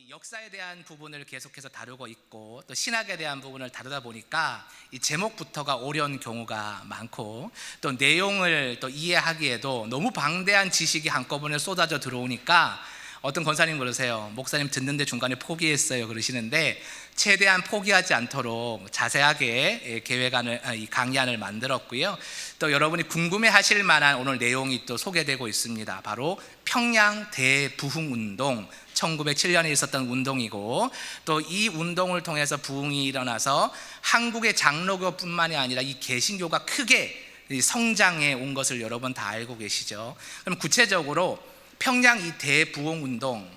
이 역사에 대한 부분을 계속해서 다루고 있고 또 신학에 대한 부분을 다루다 보니까 이 제목부터가 어려운 경우가 많고 또 내용을 또 이해하기에도 너무 방대한 지식이 한꺼번에 쏟아져 들어오니까 어떤 권사님 그러세요. 목사님 듣는데 중간에 포기했어요 그러시는데 최대한 포기하지 않도록 자세하게 계획안을 강의안을 만들었고요. 또 여러분이 궁금해하실 만한 오늘 내용이 또 소개되고 있습니다. 바로 평양 대부흥운동 1907년에 있었던 운동이고 또 이 운동을 통해서 부흥이 일어나서 한국의 장로교뿐만이 아니라 이 개신교가 크게 성장해 온 것을 여러분 다 알고 계시죠. 그럼 구체적으로 평양 이 대부흥운동,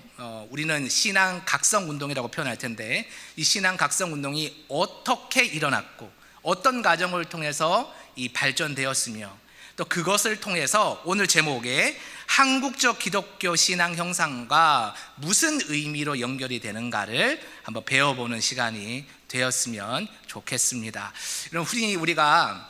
우리는 신앙 각성운동이라고 표현할 텐데 이 신앙 각성운동이 어떻게 일어났고 어떤 과정을 통해서 이 발전되었으며 또 그것을 통해서 오늘 제목에 한국적 기독교 신앙 형상과 무슨 의미로 연결이 되는가를 한번 배워보는 시간이 되었으면 좋겠습니다. 그럼 우리가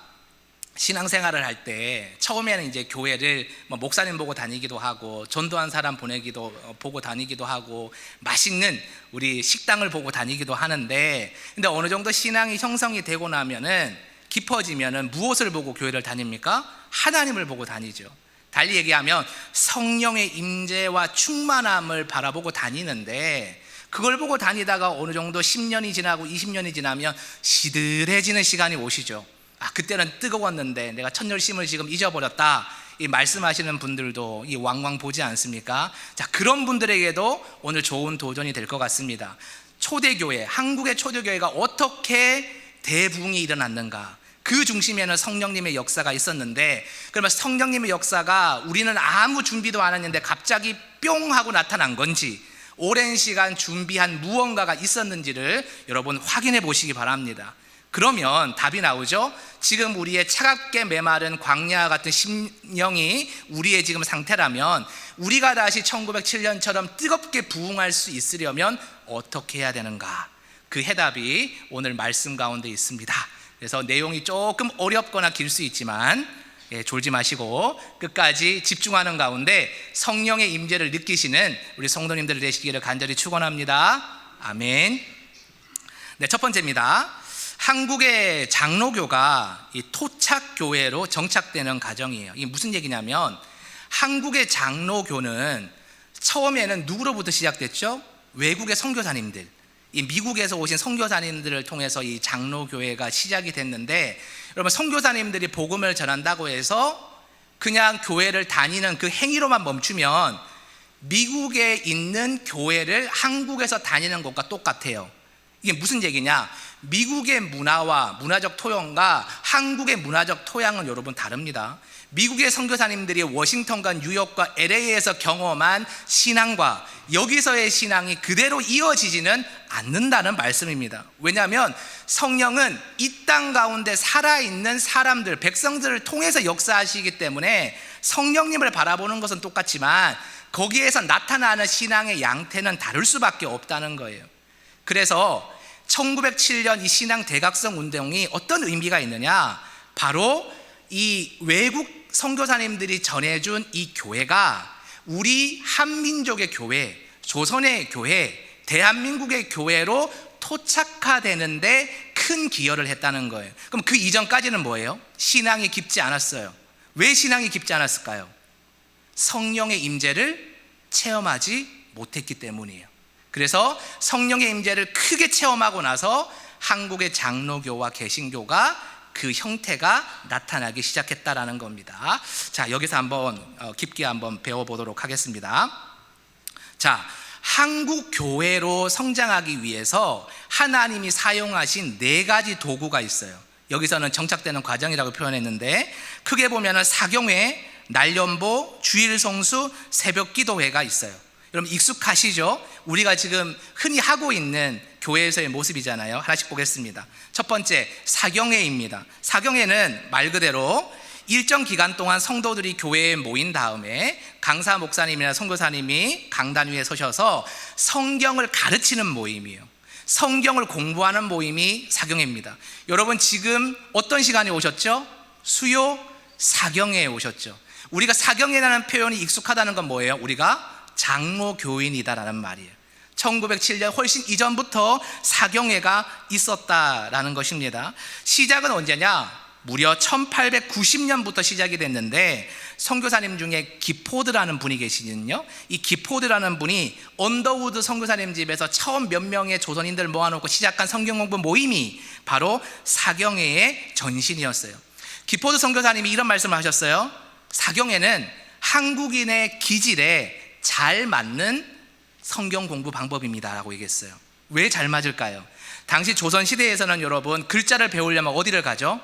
신앙생활을 할 때 처음에는 이제 교회를 목사님 보고 다니기도 하고 전도한 사람 보고 다니기도 하고 맛있는 우리 식당을 보고 다니기도 하는데 근데 어느 정도 신앙이 형성이 되고 나면은 깊어지면은 무엇을 보고 교회를 다닙니까? 하나님을 보고 다니죠. 달리 얘기하면 성령의 임재와 충만함을 바라보고 다니는데 그걸 보고 다니다가 어느 정도 10년이 지나고 20년이 지나면 시들해지는 시간이 오시죠. 그때는 뜨거웠는데 내가 첫 열심을 지금 잊어버렸다 이 말씀하시는 분들도 이 왕왕 보지 않습니까? 자, 그런 분들에게도 오늘 좋은 도전이 될 것 같습니다. 초대교회, 한국의 초대교회가 어떻게 대부흥이 일어났는가? 그 중심에는 성령님의 역사가 있었는데 그러면 성령님의 역사가 우리는 아무 준비도 안 했는데 갑자기 뿅 하고 나타난 건지 오랜 시간 준비한 무언가가 있었는지를 여러분 확인해 보시기 바랍니다. 그러면 답이 나오죠. 지금 우리의 차갑게 메마른 광야 같은 심령이 우리의 지금 상태라면 우리가 다시 1907년처럼 뜨겁게 부흥할 수 있으려면 어떻게 해야 되는가? 그 해답이 오늘 말씀 가운데 있습니다. 그래서 내용이 조금 어렵거나 길 수 있지만 졸지 마시고 끝까지 집중하는 가운데 성령의 임재를 느끼시는 우리 성도님들 되시기를 간절히 축원합니다. 아멘. 네, 첫 번째입니다. 한국의 장로교가 이 토착교회로 정착되는 과정이에요. 이게 무슨 얘기냐면 한국의 장로교는 처음에는 누구로부터 시작됐죠? 외국의 선교사님들, 이 미국에서 오신 선교사님들을 통해서 이 장로교회가 시작이 됐는데 여러분 선교사님들이 복음을 전한다고 해서 그냥 교회를 다니는 그 행위로만 멈추면 미국에 있는 교회를 한국에서 다니는 것과 똑같아요. 이게 무슨 얘기냐? 미국의 문화와 문화적 토양과 한국의 문화적 토양은 여러분 다릅니다. 미국의 선교사님들이 워싱턴과 뉴욕과 LA에서 경험한 신앙과 여기서의 신앙이 그대로 이어지지는 않는다는 말씀입니다. 왜냐하면 성령은 이 땅 가운데 살아있는 사람들, 백성들을 통해서 역사하시기 때문에 성령님을 바라보는 것은 똑같지만 거기에서 나타나는 신앙의 양태는 다를 수밖에 없다는 거예요. 그래서 1907년 이 신앙 대각성 운동이 어떤 의미가 있느냐? 바로 이 외국 선교사님들이 전해준 이 교회가 우리 한민족의 교회, 조선의 교회, 대한민국의 교회로 토착화되는데 큰 기여를 했다는 거예요. 그럼 그 이전까지는 뭐예요? 신앙이 깊지 않았어요. 왜 신앙이 깊지 않았을까요? 성령의 임재를 체험하지 못했기 때문이에요. 그래서 성령의 임재를 크게 체험하고 나서 한국의 장로교와 개신교가 그 형태가 나타나기 시작했다라는 겁니다. 자, 여기서 한번 깊게 한번 배워보도록 하겠습니다. 자, 한국 교회로 성장하기 위해서 하나님이 사용하신 4가지 도구가 있어요. 여기서는 정착되는 과정이라고 표현했는데 크게 보면은 사경회, 날연보, 주일성수, 새벽기도회가 있어요. 여러분 익숙하시죠? 우리가 지금 흔히 하고 있는 교회에서의 모습이잖아요. 하나씩 보겠습니다. 첫 번째, 사경회입니다. 사경회는 말 그대로 일정 기간 동안 성도들이 교회에 모인 다음에 강사 목사님이나 선교사님이 강단 위에 서셔서 성경을 가르치는 모임이에요. 성경을 공부하는 모임이 사경회입니다. 여러분 지금 어떤 시간에 오셨죠? 수요 사경회에 오셨죠. 우리가 사경회라는 표현이 익숙하다는 건 뭐예요? 우리가 장로교인이다라는 말이에요. 1907년 훨씬 이전부터 사경회가 있었다라는 것입니다. 시작은 언제냐? 무려 1890년부터 시작이 됐는데, 선교사님 중에 기포드라는 분이 계시거든요. 이 기포드라는 분이 언더우드 선교사님 집에서 처음 몇 명의 조선인들 모아놓고 시작한 성경 공부 모임이 바로 사경회의 전신이었어요. 기포드 선교사님이 이런 말씀을 하셨어요. 사경회는 한국인의 기질에 잘 맞는 성경 공부 방법입니다 라고 얘기했어요. 왜 잘 맞을까요? 당시 조선시대에서는 여러분, 글자를 배우려면 어디를 가죠?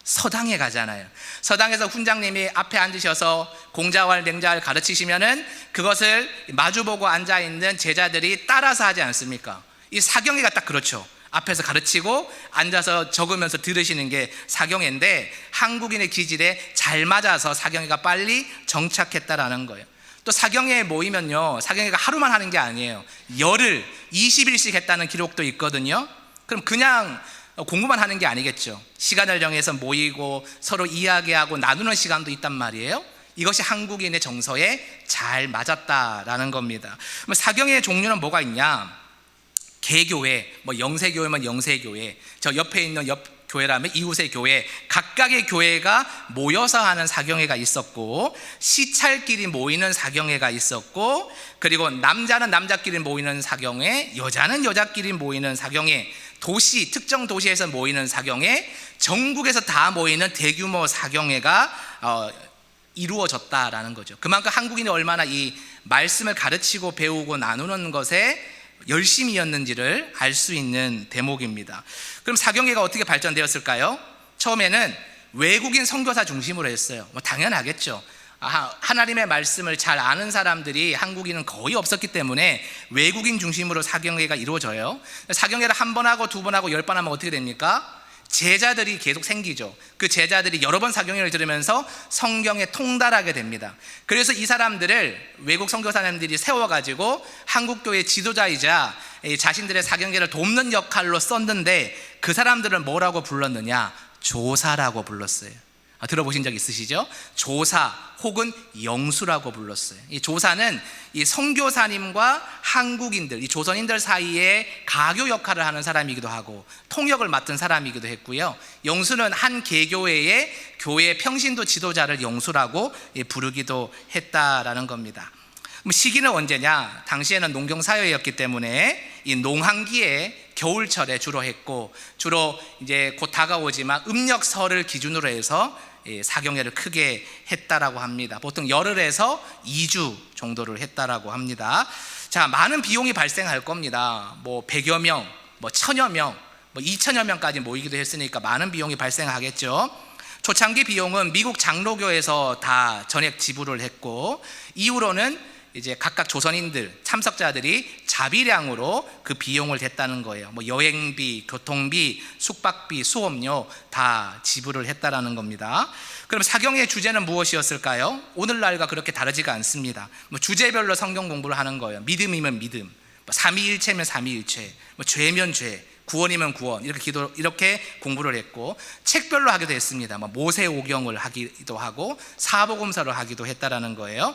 서당에 가잖아요. 서당에서 훈장님이 앞에 앉으셔서 공자왈 맹자를 가르치시면은 그것을 마주보고 앉아있는 제자들이 따라서 하지 않습니까? 이 사경회가 딱 그렇죠. 앞에서 가르치고 앉아서 적으면서 들으시는 게 사경회인데, 한국인의 기질에 잘 맞아서 사경회가 빨리 정착했다라는 거예요. 또 사경회에 모이면요, 사경회가 하루만 하는 게 아니에요. 열흘 20일씩 했다는 기록도 있거든요. 그럼 그냥 공부만 하는 게 아니겠죠. 시간을 정해서 모이고 서로 이야기하고 나누는 시간도 있단 말이에요. 이것이 한국인의 정서에 잘 맞았다라는 겁니다. 사경회의 종류는 뭐가 있냐? 개교회, 영세교회면 영세교회, 저 옆에 있는 옆 교회라면 이웃의 교회, 각각의 교회가 모여서 하는 사경회가 있었고, 시찰끼리 모이는 사경회가 있었고, 그리고 남자는 남자끼리 모이는 사경회, 여자는 여자끼리 모이는 사경회, 도시, 특정 도시에서 모이는 사경회, 전국에서 다 모이는 대규모 사경회가 이루어졌다라는 거죠. 그만큼 한국인이 얼마나 이 말씀을 가르치고 배우고 나누는 것에 열심이었는지를 알 수 있는 대목입니다. 그럼 사경회가 어떻게 발전되었을까요? 처음에는 외국인 선교사 중심으로 했어요. 당연하겠죠. 하나님의 말씀을 잘 아는 사람들이 한국인은 거의 없었기 때문에 외국인 중심으로 사경회가 이루어져요. 사경회를 한 번 하고 두 번 하고 10번 하면 어떻게 됩니까? 제자들이 계속 생기죠. 그 제자들이 여러 번 사경회를 들으면서 성경에 통달하게 됩니다. 그래서 이 사람들을 외국 선교사님들이 세워가지고 한국교회 지도자이자 자신들의 사경회를 돕는 역할로 썼는데, 그 사람들은 뭐라고 불렀느냐? 조사라고 불렀어요. 들어보신 적 있으시죠? 조사 혹은 영수라고 불렀어요. 이 조사는 이 선교사님과 한국인들, 이 조선인들 사이에 가교 역할을 하는 사람이기도 하고 통역을 맡은 사람이기도 했고요. 영수는 한 개교회의 교회 평신도 지도자를 영수라고 부르기도 했다라는 겁니다. 시기는 언제냐? 당시에는 농경사회였기 때문에 이 농한기에 겨울철에 주로 했고, 주로 이제 곧 다가오지만 음력설을 기준으로 해서 사경회를 크게 했다라고 합니다. 보통 열흘에서 2주 정도를 했다라고 합니다. 자, 많은 비용이 발생할 겁니다. 100여 명, 1000여 명, 2000여 명까지 모이기도 했으니까 많은 비용이 발생하겠죠. 초창기 비용은 미국 장로교에서 다 전액 지불을 했고, 이후로는 이제 각각 조선인들, 참석자들이 자비량으로 그 비용을 댔다는 거예요. 여행비, 교통비, 숙박비, 수업료 다 지불을 했다라는 겁니다. 그럼 사경회의 주제는 무엇이었을까요? 오늘날과 그렇게 다르지가 않습니다. 주제별로 성경 공부를 하는 거예요. 믿음이면 믿음, 삼위일체면 삼위일체, 죄면 죄, 구원이면 구원, 이렇게 공부를 했고, 책별로 하기도 했습니다. 모세오경을 하기도 하고 사복음서를 하기도 했다라는 거예요.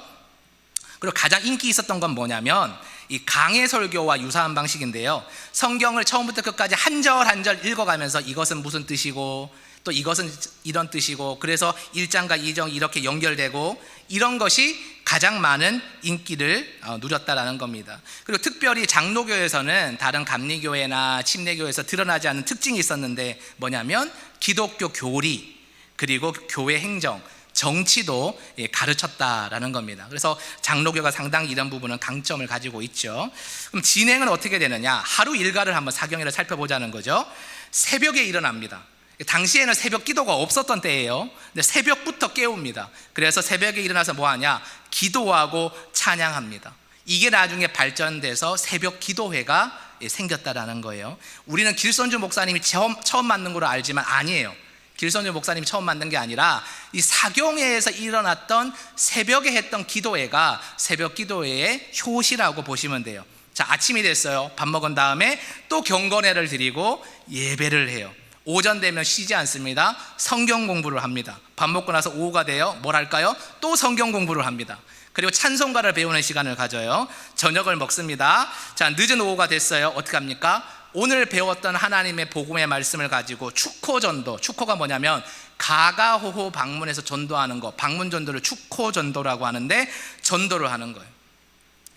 그리고 가장 인기 있었던 건 뭐냐면 이 강해 설교와 유사한 방식인데요. 성경을 처음부터 끝까지 한 절 한 절 읽어가면서 이것은 무슨 뜻이고 또 이것은 이런 뜻이고, 그래서 1장과 2장 이렇게 연결되고, 이런 것이 가장 많은 인기를 누렸다라는 겁니다. 그리고 특별히 장로교에서는 다른 감리교회나 침례교회에서 드러나지 않는 특징이 있었는데, 뭐냐면 기독교 교리, 그리고 교회 행정, 정치도 가르쳤다라는 겁니다. 그래서 장로교가 상당히 이런 부분은 강점을 가지고 있죠. 그럼 진행은 어떻게 되느냐? 하루 일과를 한번 사경회를 살펴보자는 거죠. 새벽에 일어납니다. 당시에는 새벽 기도가 없었던 때예요. 근데 새벽부터 깨웁니다. 그래서 새벽에 일어나서 뭐 하냐? 기도하고 찬양합니다. 이게 나중에 발전돼서 새벽 기도회가 생겼다라는 거예요. 우리는 길선주 목사님이 처음 만든 걸로 알지만 아니에요. 길선주 목사님이 처음 만든 게 아니라 이 사경회에서 일어났던 새벽에 했던 기도회가 새벽 기도회의 효시라고 보시면 돼요. 자, 아침이 됐어요. 밥 먹은 다음에 또 경건회를 드리고 예배를 해요. 오전 되면 쉬지 않습니다. 성경 공부를 합니다. 밥 먹고 나서 오후가 돼요. 뭘 할까요? 또 성경 공부를 합니다. 그리고 찬송가를 배우는 시간을 가져요. 저녁을 먹습니다. 자, 늦은 오후가 됐어요. 어떻게 합니까? 오늘 배웠던 하나님의 복음의 말씀을 가지고 축호전도, 축호가 뭐냐면 가가호호 방문해서 전도하는 거, 방문 전도를 축호전도라고 하는데 전도를 하는 거예요.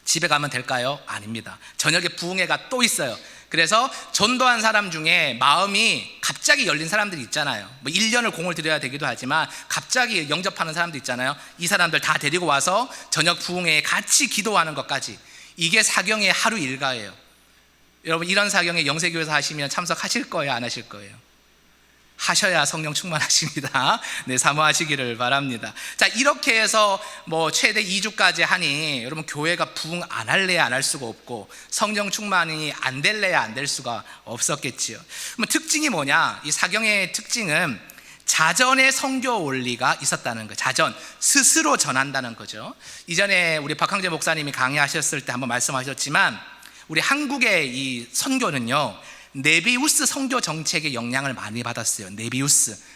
집에 가면 될까요? 아닙니다. 저녁에 부흥회가 또 있어요. 그래서 전도한 사람 중에 마음이 갑자기 열린 사람들이 있잖아요. 뭐 1년을 공을 들여야 되기도 하지만 갑자기 영접하는 사람도 있잖아요. 이 사람들 다 데리고 와서 저녁 부흥회에 같이 기도하는 것까지, 이게 사경의 하루 일과예요. 여러분, 이런 사경에 영세교회에서 하시면 참석하실 거예요? 안 하실 거예요? 하셔야 성령 충만하십니다. 네, 사모하시기를 바랍니다. 자, 이렇게 해서 뭐 최대 2주까지 하니 여러분, 교회가 부흥 안 할래야 안 할 수가 없고 성령 충만이 안 될래야 안 될 수가 없었겠지요. 그럼 특징이 뭐냐? 이 사경의 특징은 자전의 선교 원리가 있었다는 거예요. 자전, 스스로 전한다는 거죠. 이전에 우리 박항재 목사님이 강의하셨을 때 한번 말씀하셨지만, 우리 한국의 이 선교는요, 네비우스 선교 정책의 영향을 많이 받았어요.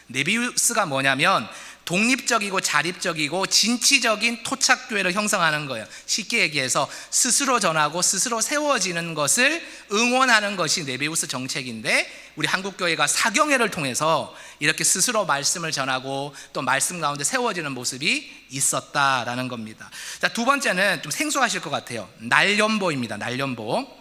네비우스가 뭐냐면 독립적이고 자립적이고 진취적인 토착교회를 형성하는 거예요. 쉽게 얘기해서 스스로 전하고 스스로 세워지는 것을 응원하는 것이 네비우스 정책인데, 우리 한국교회가 사경회를 통해서 이렇게 스스로 말씀을 전하고 또 말씀 가운데 세워지는 모습이 있었다라는 겁니다. 자, 두 번째는 좀 생소하실 것 같아요. 날연보입니다. 날연보.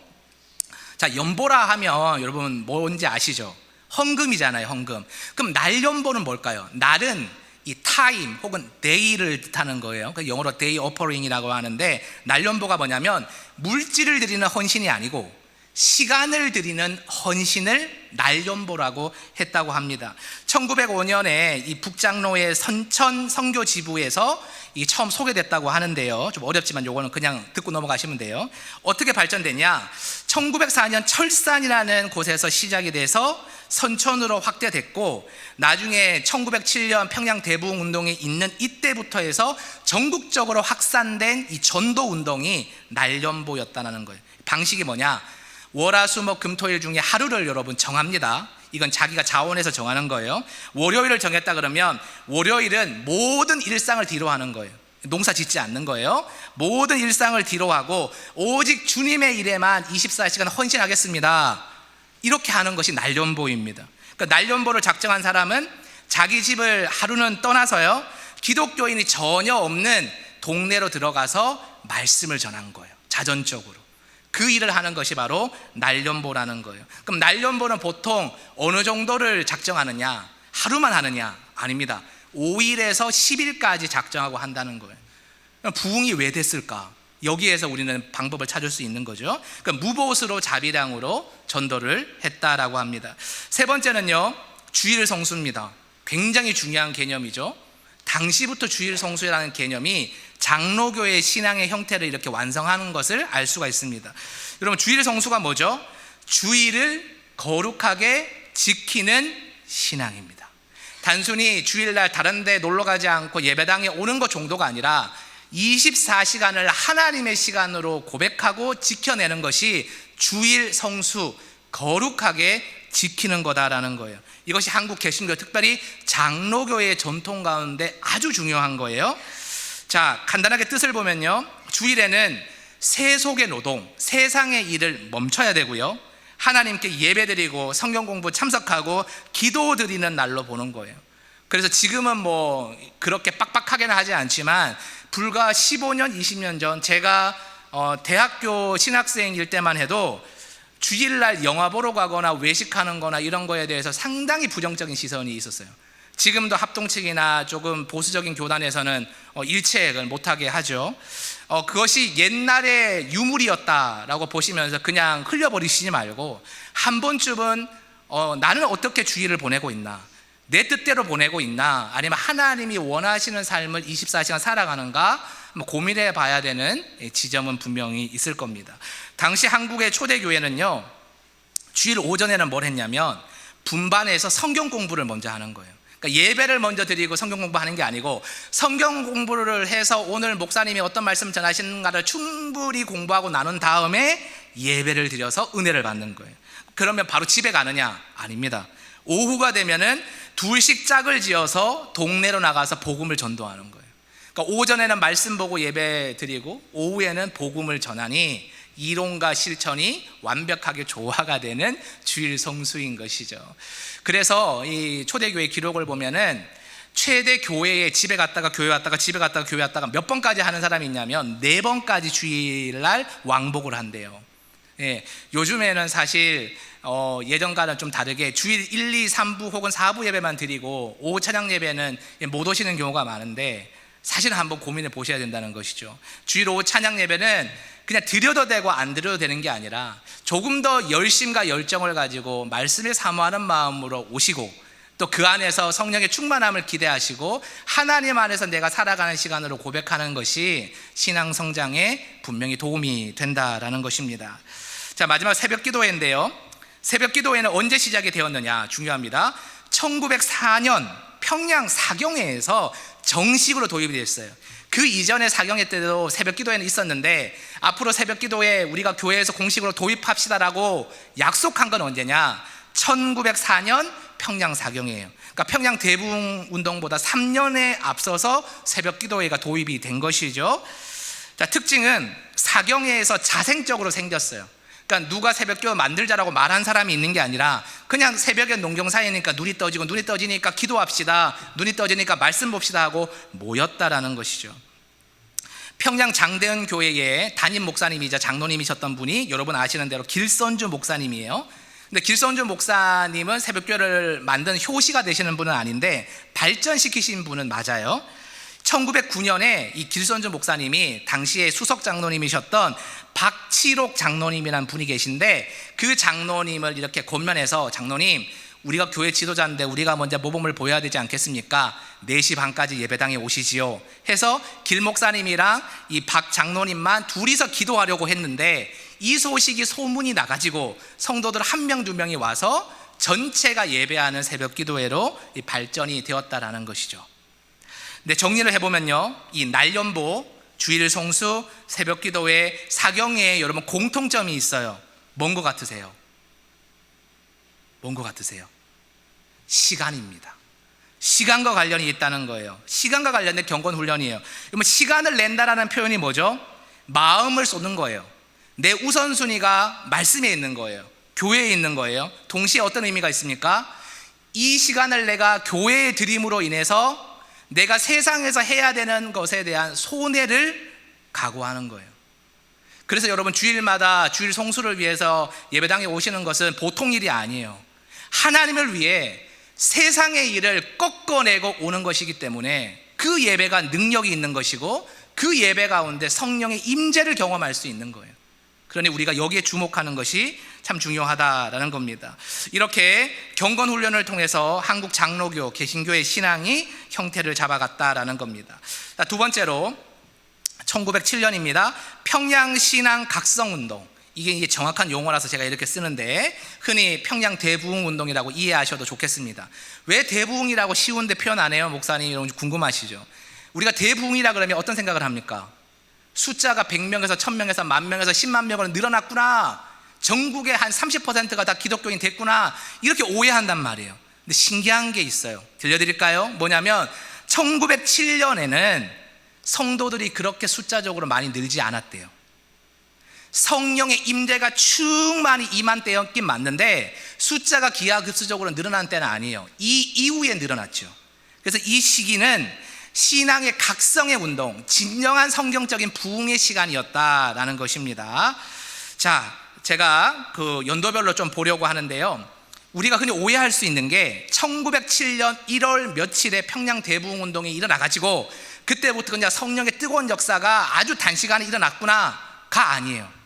자, 연보라 하면 여러분 뭔지 아시죠? 헌금이잖아요, 헌금. 그럼 날연보는 뭘까요? 날은 이 타임 혹은 day를 뜻하는 거예요. 영어로 day offering이라고 하는데, 날연보가 뭐냐면 물질을 드리는 헌신이 아니고 시간을 드리는 헌신을 날연보라고 했다고 합니다. 1905년에 이 북장로의 선천 선교 지부에서 이 처음 소개됐다고 하는데요. 좀 어렵지만 요거는 그냥 듣고 넘어가시면 돼요. 어떻게 발전되냐? 1904년 철산이라는 곳에서 시작이 돼서 선천으로 확대됐고, 나중에 1907년 평양 대부흥 운동이 있는 이때부터 해서 전국적으로 확산된 이 전도 운동이 날연보였다는 거예요. 방식이 뭐냐? 월화수목 금토일 중에 하루를 여러분 정합니다. 이건 자기가 자원해서 정하는 거예요. 월요일을 정했다 그러면 월요일은 모든 일상을 뒤로 하는 거예요. 농사 짓지 않는 거예요. 모든 일상을 뒤로 하고 오직 주님의 일에만 24시간 헌신하겠습니다. 이렇게 하는 것이 날연보입니다. 그러니까 날연보를 작정한 사람은 자기 집을 하루는 떠나서요, 기독교인이 전혀 없는 동네로 들어가서 말씀을 전한 거예요. 자전적으로. 그 일을 하는 것이 바로 날연보라는 거예요. 그럼 날연보는 보통 어느 정도를 작정하느냐? 하루만 하느냐? 아닙니다. 5일에서 10일까지 작정하고 한다는 거예요. 부흥이 왜 됐을까? 여기에서 우리는 방법을 찾을 수 있는 거죠. 그러니까 무보수로 자비량으로 전도를 했다라고 합니다. 세 번째는요, 주일 성수입니다. 굉장히 중요한 개념이죠. 당시부터 주일 성수라는 개념이 장로교의 신앙의 형태를 이렇게 완성하는 것을 알 수가 있습니다. 여러분, 주일 성수가 뭐죠? 주일을 거룩하게 지키는 신앙입니다. 단순히 주일날 다른 데 놀러 가지 않고 예배당에 오는 것 정도가 아니라 24시간을 하나님의 시간으로 고백하고 지켜내는 것이 주일 성수, 거룩하게 지키는 거다라는 거예요. 이것이 한국 개신교, 특별히 장로교의 전통 가운데 아주 중요한 거예요. 자, 간단하게 뜻을 보면요, 주일에는 세속의 노동, 세상의 일을 멈춰야 되고요, 하나님께 예배드리고 성경 공부 참석하고 기도 드리는 날로 보는 거예요. 그래서 지금은 뭐 그렇게 빡빡하게는 하지 않지만 불과 15년, 20년 전 제가 대학교 신학생일 때만 해도 주일날 영화 보러 가거나 외식하는 거나 이런 거에 대해서 상당히 부정적인 시선이 있었어요. 지금도 합동측이나 조금 보수적인 교단에서는 일체를 못하게 하죠. 그것이 옛날의 유물이었다라고 보시면서 그냥 흘려버리시지 말고 한 번쯤은 나는 어떻게 주일을 보내고 있나, 내 뜻대로 보내고 있나, 아니면 하나님이 원하시는 삶을 24시간 살아가는가 고민해 봐야 되는 지점은 분명히 있을 겁니다. 당시 한국의 초대교회는요, 주일 오전에는 뭘 했냐면 분반해서 성경 공부를 먼저 하는 거예요. 그러니까 예배를 먼저 드리고 성경 공부하는 게 아니고 성경 공부를 해서 오늘 목사님이 어떤 말씀 전하시는가를 충분히 공부하고 나눈 다음에 예배를 드려서 은혜를 받는 거예요. 그러면 바로 집에 가느냐? 아닙니다. 오후가 되면은 둘씩 짝을 지어서 동네로 나가서 복음을 전도하는 거예요. 그러니까 오전에는 말씀 보고 예배 드리고 오후에는 복음을 전하니 이론과 실천이 완벽하게 조화가 되는 주일 성수인 것이죠. 그래서 이 초대교회 기록을 보면은 최대 교회에 집에 갔다가 교회 왔다가 집에 갔다가 교회 왔다가 몇 번까지 하는 사람이 있냐면 4번까지 주일날 왕복을 한대요. 예, 요즘에는 사실 예전과는 좀 다르게 주일 1, 2, 3부 혹은 4부 예배만 드리고 오후 찬양 예배는 못 오시는 경우가 많은데 사실은 한번 고민해 보셔야 된다는 것이죠. 주일 오후 찬양 예배는 그냥 드려도 되고 안 드려도 되는 게 아니라 조금 더 열심과 열정을 가지고 말씀을 사모하는 마음으로 오시고 또 그 안에서 성령의 충만함을 기대하시고 하나님 안에서 내가 살아가는 시간으로 고백하는 것이 신앙 성장에 분명히 도움이 된다라는 것입니다. 자, 마지막 새벽 기도회인데요. 새벽 기도회는 언제 시작이 되었느냐 중요합니다. 1904년 평양 사경회에서 정식으로 도입이 됐어요. 그 이전에 사경회 때도 새벽 기도회는 있었는데 앞으로 새벽 기도회 우리가 교회에서 공식으로 도입합시다라고 약속한 건 언제냐? 1904년 평양 사경회예요. 그러니까 평양 대부흥 운동보다 3년에 앞서서 새벽 기도회가 도입이 된 것이죠. 자, 특징은 사경회에서 자생적으로 생겼어요. 그러니까 누가 새벽 기도 만들자라고 말한 사람이 있는 게 아니라 그냥 새벽에 농경사회니까 눈이 떠지고 눈이 떠지니까 기도합시다, 눈이 떠지니까 말씀 봅시다 하고 모였다라는 것이죠. 평양 장대은 교회의 담임 목사님이자 장로님이셨던 분이 여러분 아시는 대로 길선주 목사님이에요. 근데 길선주 목사님은 새벽교회를 만든 효시가 되시는 분은 아닌데 발전시키신 분은 맞아요. 1909년에 이 길선주 목사님이 당시에 수석 장로님이셨던 박치록 장로님이라는 분이 계신데 그 장로님을 이렇게 권면해서 장로님, 우리가 교회 지도자인데 우리가 먼저 모범을 보여야 되지 않겠습니까? 4시 반까지 예배당에 오시지요 해서 길 목사님이랑 이 박 장로님만 둘이서 기도하려고 했는데 이 소식이 소문이 나가지고 성도들 1명 2명이 와서 전체가 예배하는 새벽 기도회로 발전이 되었다라는 것이죠. 근데 정리를 해보면요, 이 날연보, 주일 성수, 새벽 기도회, 사경회에 여러분 공통점이 있어요. 뭔 것 같으세요? 뭔 것 같으세요? 시간입니다. 시간과 관련이 있다는 거예요. 시간과 관련된 경건 훈련이에요. 그러면 시간을 낸다라는 표현이 뭐죠? 마음을 쏟는 거예요. 내 우선순위가 말씀에 있는 거예요. 교회에 있는 거예요. 동시에 어떤 의미가 있습니까? 이 시간을 내가 교회에 드림으로 인해서 내가 세상에서 해야 되는 것에 대한 손해를 각오하는 거예요. 그래서 여러분 주일마다 주일 성수를 위해서 예배당에 오시는 것은 보통 일이 아니에요. 하나님을 위해 세상의 일을 꺾어내고 오는 것이기 때문에 그 예배가 능력이 있는 것이고 그 예배 가운데 성령의 임재를 경험할 수 있는 거예요. 그러니 우리가 여기에 주목하는 것이 참 중요하다라는 겁니다. 이렇게 경건 훈련을 통해서 한국 장로교, 개신교의 신앙이 형태를 잡아갔다라는 겁니다. 두 번째로 1907년입니다. 평양 신앙 각성 운동. 이게 정확한 용어라서 제가 이렇게 쓰는데 흔히 평양 대부흥 운동이라고 이해하셔도 좋겠습니다. 왜 대부흥이라고 쉬운데 표현 안 해요? 목사님 여러분 궁금하시죠? 우리가 대부흥이라 그러면 어떤 생각을 합니까? 숫자가 100명에서 1000명에서 10,000명에서 10만 명으로 늘어났구나, 전국의 한 30%가 다 기독교인 됐구나, 이렇게 오해한단 말이에요. 근데 신기한 게 있어요. 들려드릴까요? 뭐냐면 1907년에는 성도들이 그렇게 숫자적으로 많이 늘지 않았대요. 성령의 임재가 충만히 임한 때였긴 맞는데 숫자가 기하급수적으로 늘어난 때는 아니에요. 이 이후에 늘어났죠. 그래서 이 시기는 신앙의 각성의 운동, 진정한 성경적인 부흥의 시간이었다라는 것입니다. 자, 제가 그 연도별로 좀 보려고 하는데요, 우리가 흔히 오해할 수 있는 게 1907년 1월 며칠에 평양 대부흥 운동이 일어나가지고 그때부터 그냥 성령의 뜨거운 역사가 아주 단시간에 일어났구나가 아니에요.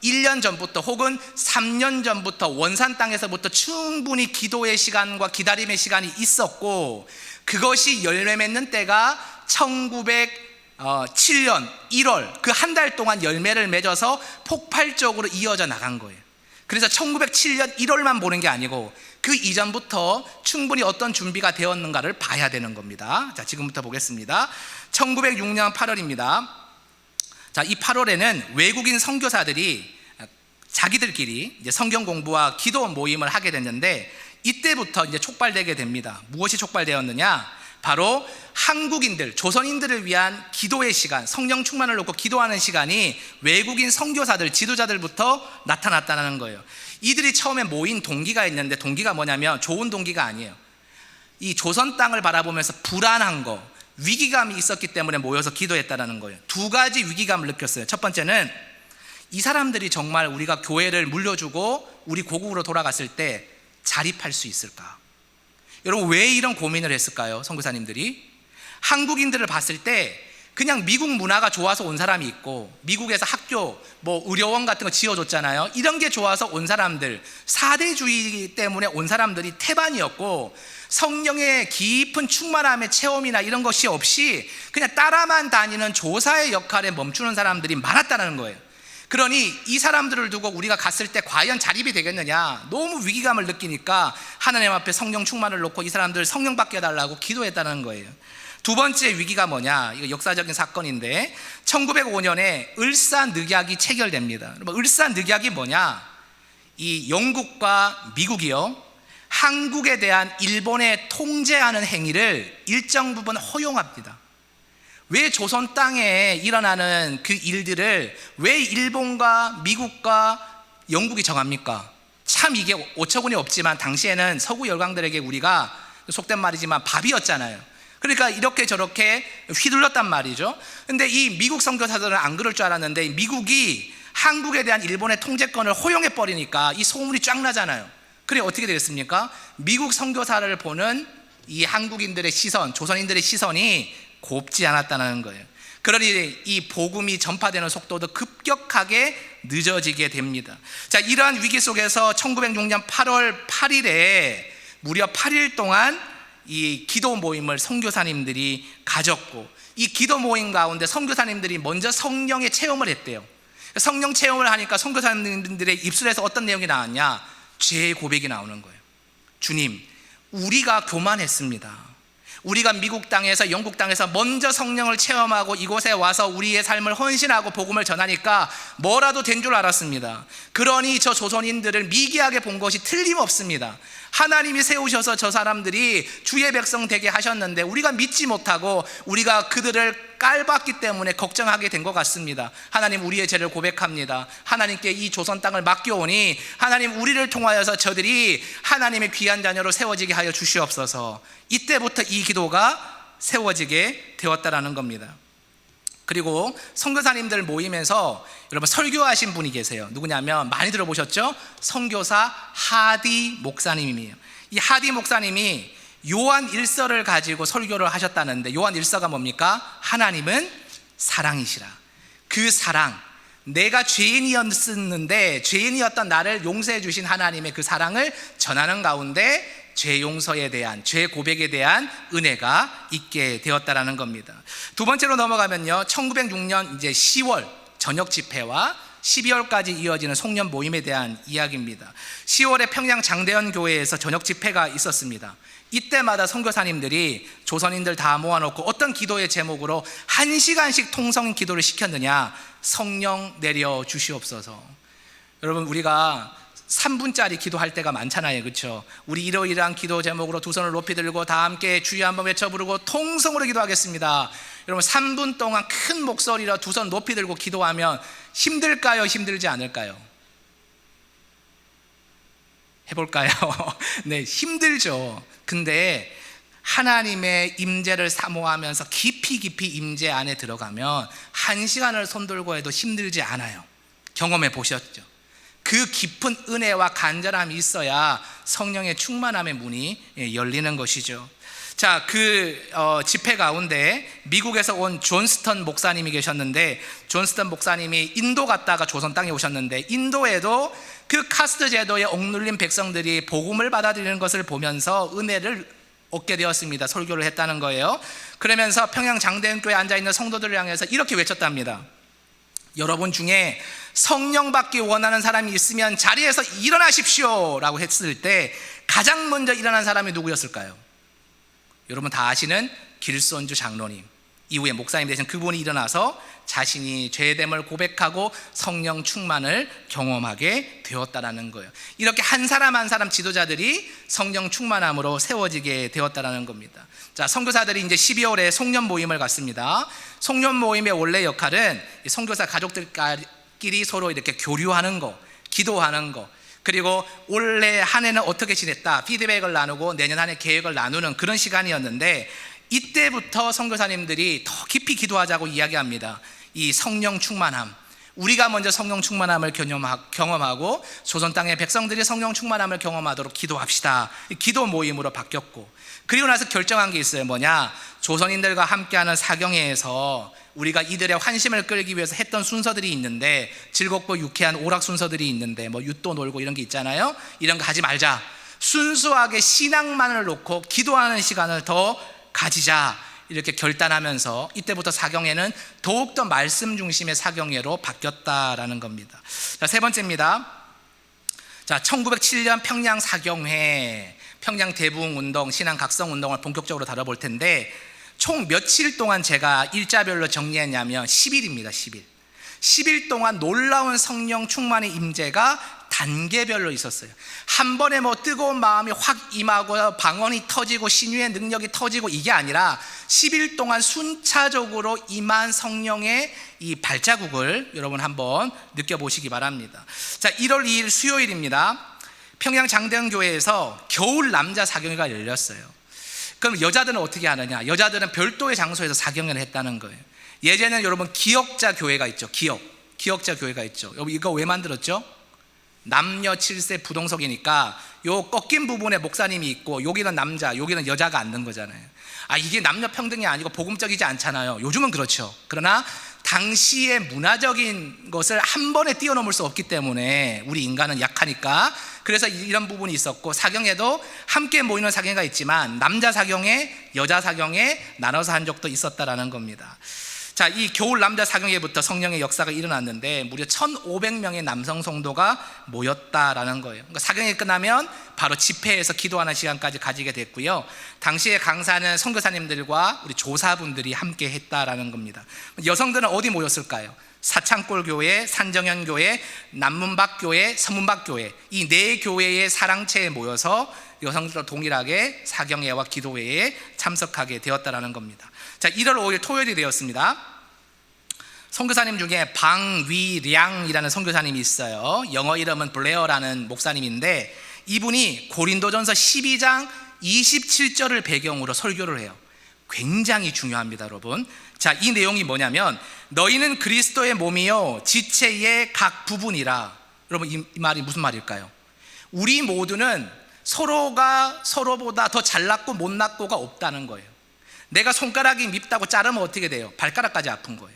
1년 전부터 혹은 3년 전부터 원산 땅에서부터 충분히 기도의 시간과 기다림의 시간이 있었고 그것이 열매 맺는 때가 1907년 1월 그 한 달 동안 열매를 맺어서 폭발적으로 이어져 나간 거예요. 그래서 1907년 1월만 보는 게 아니고 그 이전부터 충분히 어떤 준비가 되었는가를 봐야 되는 겁니다. 자, 지금부터 보겠습니다. 1906년 8월입니다. 자, 이 8월에는 외국인 선교사들이 자기들끼리 이제 성경 공부와 기도 모임을 하게 됐는데 이때부터 이제 촉발되게 됩니다. 무엇이 촉발되었느냐? 바로 한국인들, 조선인들을 위한 기도의 시간, 성령 충만을 놓고 기도하는 시간이 외국인 선교사들, 지도자들부터 나타났다는 거예요. 이들이 처음에 모인 동기가 있는데, 동기가 뭐냐면 좋은 동기가 아니에요. 이 조선 땅을 바라보면서 불안한 거, 위기감이 있었기 때문에 모여서 기도했다는 거예요. 두 가지 위기감을 느꼈어요. 첫 번째는 이 사람들이 정말 우리가 교회를 물려주고 우리 고국으로 돌아갔을 때 자립할 수 있을까? 여러분, 왜 이런 고민을 했을까요? 선교사님들이 한국인들을 봤을 때 그냥 미국 문화가 좋아서 온 사람이 있고, 미국에서 학교, 의료원 같은 거 지어줬잖아요. 이런 게 좋아서 온 사람들, 사대주의 때문에 온 사람들이 태반이었고, 성령의 깊은 충만함의 체험이나 이런 것이 없이 그냥 따라만 다니는 조사의 역할에 멈추는 사람들이 많았다는 거예요. 그러니 이 사람들을 두고 우리가 갔을 때 과연 자립이 되겠느냐, 너무 위기감을 느끼니까 하나님 앞에 성령 충만을 놓고 이 사람들 성령 받게 해달라고 기도했다는 거예요. 두 번째 위기가 뭐냐, 이거 역사적인 사건인데 1905년에 을사늑약이 체결됩니다. 을사늑약이 뭐냐, 이 영국과 미국이요, 한국에 대한 일본의 통제하는 행위를 일정 부분 허용합니다. 왜 조선 땅에 일어나는 그 일들을 왜 일본과 미국과 영국이 정합니까? 참 이게 어처구니 없지만 당시에는 서구 열강들에게 우리가 속된 말이지만 밥이었잖아요. 그러니까 이렇게 저렇게 휘둘렀단 말이죠. 근데 이 미국 선교사들은 안 그럴 줄 알았는데, 미국이 한국에 대한 일본의 통제권을 허용해 버리니까 이 소문이 쫙 나잖아요. 그래 어떻게 되겠습니까? 미국 선교사를 보는 이 한국인들의 시선, 조선인들의 시선이 곱지 않았다는 거예요. 그러니 이 복음이 전파되는 속도도 급격하게 늦어지게 됩니다. 자, 이러한 위기 속에서 1906년 8월 8일에 무려 8일 동안 이 기도 모임을 선교사님들이 가졌고, 이 기도 모임 가운데 선교사님들이 먼저 성령의 체험을 했대요. 성령 체험을 하니까 선교사님들의 입술에서 어떤 내용이 나왔냐, 죄의 고백이 나오는 거예요. 주님, 우리가 교만했습니다. 우리가 미국 땅에서, 영국 땅에서 먼저 성령을 체험하고 이곳에 와서 우리의 삶을 헌신하고 복음을 전하니까 뭐라도 된 줄 알았습니다. 그러니 저 조선인들을 미개하게 본 것이 틀림없습니다. 하나님이 세우셔서 저 사람들이 주의 백성 되게 하셨는데 우리가 믿지 못하고 우리가 그들을 깔봤기 때문에 걱정하게 된 것 같습니다. 하나님, 우리의 죄를 고백합니다. 하나님께 이 조선 땅을 맡겨오니 하나님, 우리를 통하여서 저들이 하나님의 귀한 자녀로 세워지게 하여 주시옵소서. 이때부터 이 기도가 세워지게 되었다라는 겁니다. 그리고 선교사님들 모임에서 여러분 설교하신 분이 계세요. 누구냐면 많이 들어보셨죠? 선교사 하디 목사님이에요. 이 하디 목사님이 요한 1서를 가지고 설교를 하셨다는데, 요한 1서가 뭡니까? 하나님은 사랑이시라. 그 사랑, 내가 죄인이었는데 죄인이었던 나를 용서해 주신 하나님의 그 사랑을 전하는 가운데 죄 용서에 대한, 죄 고백에 대한 은혜가 있게 되었다라는 겁니다. 두 번째로 넘어가면요, 1906년 이제 10월 저녁 집회와 12월까지 이어지는 송년 모임에 대한 이야기입니다. 10월에 평양 장대현 교회에서 저녁 집회가 있었습니다. 이때마다 선교사님들이 조선인들 다 모아놓고 어떤 기도의 제목으로 1시간씩 통성 기도를 시켰느냐, 성령 내려 주시옵소서. 여러분, 우리가 3분짜리 기도할 때가 많잖아요, 그렇죠? 우리 이러이러한 기도 제목으로 두 손을 높이 들고 다 함께 주여 한번 외쳐 부르고 통성으로 기도하겠습니다. 여러분, 3분 동안 큰 목소리로 두 손 높이 들고 기도하면 힘들까요? 힘들지 않을까요? 해볼까요? 네, 힘들죠. 근데 하나님의 임재를 사모하면서 깊이 임재 안에 들어가면 1시간을 손들고 해도 힘들지 않아요. 경험해 보셨죠? 그 깊은 은혜와 간절함이 있어야 성령의 충만함의 문이 열리는 것이죠. 자, 집회 가운데 미국에서 온 존스턴 목사님이 계셨는데, 존스턴 목사님이 인도 갔다가 조선 땅에 오셨는데, 인도에도 그 카스트 제도에 억눌린 백성들이 복음을 받아들이는 것을 보면서 은혜를 얻게 되었습니다. 설교를 했다는 거예요. 그러면서 평양 장대현교회에 앉아있는 성도들을 향해서 이렇게 외쳤답니다. 여러분 중에 성령 받기 원하는 사람이 있으면 자리에서 일어나십시오 라고 했을 때 가장 먼저 일어난 사람이 누구였을까요? 여러분 다 아시는 길손주 장로님. 이후에 목사님 되신 그분이 일어나서 자신이 죄됨을 고백하고 성령 충만을 경험하게 되었다라는 거예요. 이렇게 한 사람 한 사람 지도자들이 성령 충만함으로 세워지게 되었다라는 겁니다. 자, 선교사들이 이제 12월에 송년 모임을 갖습니다. 송년 모임의 원래 역할은 선교사 가족들끼리 서로 이렇게 교류하는 거, 기도하는 거, 그리고 올해 한 해는 어떻게 지냈다 피드백을 나누고 내년 한 해 계획을 나누는 그런 시간이었는데, 이때부터 선교사님들이 더 깊이 기도하자고 이야기합니다. 이 성령 충만함, 우리가 먼저 성령 충만함을 경험하고 조선 땅의 백성들이 성령 충만함을 경험하도록 기도합시다. 기도 모임으로 바뀌었고, 그리고 나서 결정한 게 있어요. 뭐냐, 조선인들과 함께하는 사경회에서 우리가 이들의 환심을 끌기 위해서 했던 순서들이 있는데, 즐겁고 유쾌한 오락 순서들이 있는데, 뭐 윷도 놀고 이런 게 있잖아요. 이런 거 하지 말자. 순수하게 신앙만을 놓고 기도하는 시간을 더 가지자, 이렇게 결단하면서 이때부터 사경회는 더욱더 말씀 중심의 사경회로 바뀌었다라는 겁니다. 자, 세 번째입니다. 자, 1907년 평양 사경회, 평양 대부흥운동, 신앙 각성운동을 본격적으로 다뤄볼 텐데, 총 며칠 동안 제가 일자별로 정리했냐면 10일입니다. 10일 동안 놀라운 성령 충만의 임재가 단계별로 있었어요. 한 번에 뭐 뜨거운 마음이 확 임하고 방언이 터지고 신유의 능력이 터지고 이게 아니라 10일 동안 순차적으로 임한 성령의 이 발자국을 여러분 한번 느껴보시기 바랍니다. 자, 1월 2일 수요일입니다. 평양 장대흥교회에서 겨울 남자 사경회가 열렸어요. 그럼 여자들은 어떻게 하느냐? 여자들은 별도의 장소에서 사경회를 했다는 거예요. 예전에는 여러분 기역자 교회가 있죠. 기역자 교회가 있죠. 여러분 이거 왜 만들었죠? 남녀 7세 부동석이니까 요 꺾인 부분에 목사님이 있고 여기는 남자, 여기는 여자가 앉는 거잖아요. 아, 이게 남녀 평등이 아니고 복음적이지 않잖아요. 요즘은 그렇죠. 그러나 당시의 문화적인 것을 한 번에 뛰어넘을 수 없기 때문에 우리 인간은 약하니까, 그래서 이런 부분이 있었고, 사경회도 함께 모이는 사경회가 있지만 남자 사경회, 여자 사경회 나눠서 한 적도 있었다라는 겁니다. 자, 이 겨울 남자 사경회부터 성령의 역사가 일어났는데 무려 1,500명의 남성 성도가 모였다라는 거예요. 그러니까 사경회 끝나면 바로 집회에서 기도하는 시간까지 가지게 됐고요. 당시에 강사는 선교사님들과 우리 조사분들이 함께 했다라는 겁니다. 여성들은 어디 모였을까요? 사창골교회, 산정현교회, 남문박교회, 서문박교회, 이 네 교회의 사랑체에 모여서 여성들과 동일하게 사경회와 기도회에 참석하게 되었다라는 겁니다. 자, 1월 5일 토요일이 되었습니다. 선교사님 중에 방위량이라는 선교사님이 있어요. 영어 이름은 블레어라는 목사님인데, 이분이 고린도전서 12장 27절을 배경으로 설교를 해요. 굉장히 중요합니다, 여러분. 자, 이 내용이 뭐냐면, 너희는 그리스도의 몸이요 지체의 각 부분이라. 여러분 이 말이 무슨 말일까요? 우리 모두는 서로가 서로보다 더 잘났고 못났고가 없다는 거예요. 내가 손가락이 밉다고 자르면 어떻게 돼요? 발가락까지 아픈 거예요.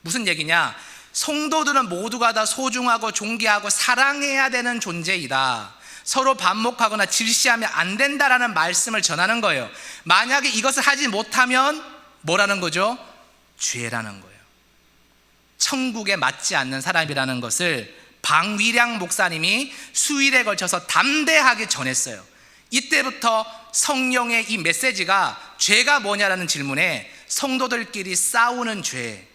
무슨 얘기냐? 성도들은 모두가 다 소중하고 존귀하고 사랑해야 되는 존재이다. 서로 반목하거나 질시하면 안 된다라는 말씀을 전하는 거예요. 만약에 이것을 하지 못하면 뭐라는 거죠? 죄라는 거예요. 천국에 맞지 않는 사람이라는 것을 방위량 목사님이 수일에 걸쳐서 담대하게 전했어요. 이때부터 성령의 이 메시지가 죄가 뭐냐라는 질문에 성도들끼리 싸우는 죄,